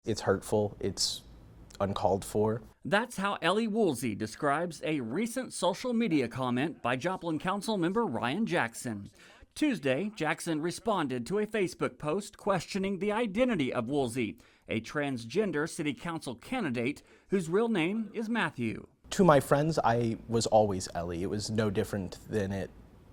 It's hurtful. It's uncalled for. That's how Ellie Woolsey describes a recent social media comment by Joplin Council member Ryan Jackson. Tuesday, Jackson responded to a Facebook post questioning the identity of Woolsey, a transgender city council candidate whose real name is Matthew. To my friends, I was always Ellie. It was no different than it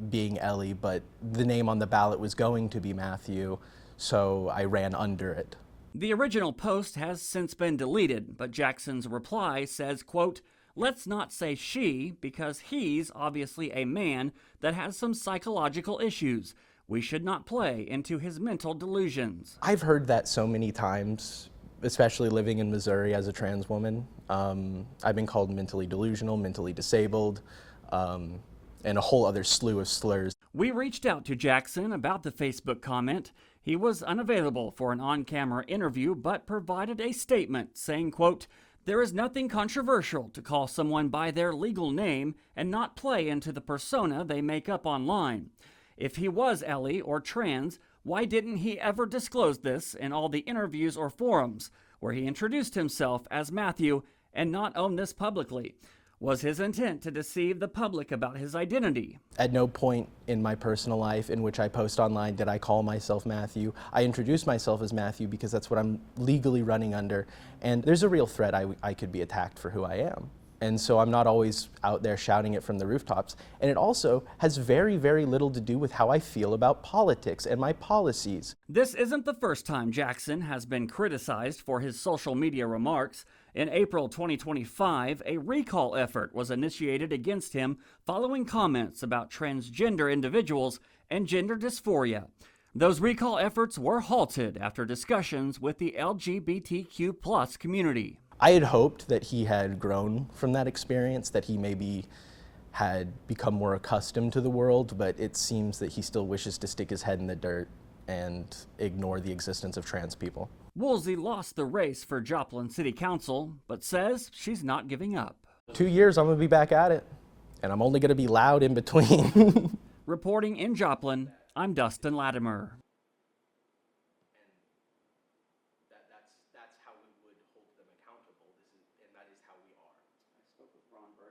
being Ellie, but the name on the ballot was going to be Matthew, so I ran under it. The original post has since been deleted, but Jackson's reply says, quote, "Let's not say she, because he's obviously a man that has some psychological issues. We should not play into his mental delusions." I've heard that so many times, especially living in Missouri as a trans woman. I've been called mentally delusional, mentally disabled, and a whole other slew of slurs. We reached out to Jackson about the Facebook comment. He was unavailable for an on-camera interview, but provided a statement saying, quote, "There is nothing controversial to call someone by their legal name and not play into the persona they make up online. If he was Ellie or trans, why didn't he ever disclose this in all the interviews or forums where he introduced himself as Matthew and not own this publicly? Was his intent to deceive the public about his identity?" At no point in my personal life in which I post online did I call myself Matthew. I introduced myself as Matthew because that's what I'm legally running under, and there's a real threat I could be attacked for who I am. And so I'm not always out there shouting it from the rooftops. And it also has very, very little to do with how I feel about politics and my policies. This isn't the first time Jackson has been criticized for his social media remarks. In April 2025, a recall effort was initiated against him following comments about transgender individuals and gender dysphoria. Those recall efforts were halted after discussions with the LGBTQ+ community. I had hoped that he had grown from that experience, that he maybe had become more accustomed to the world, but it seems that he still wishes to stick his head in the dirt and ignore the existence of trans people. Woolsey lost the race for Joplin City Council, but says she's not giving up. 2 years, I'm gonna be back at it, and I'm only gonna be loud in between. Reporting in Joplin, I'm Dustin Latimer.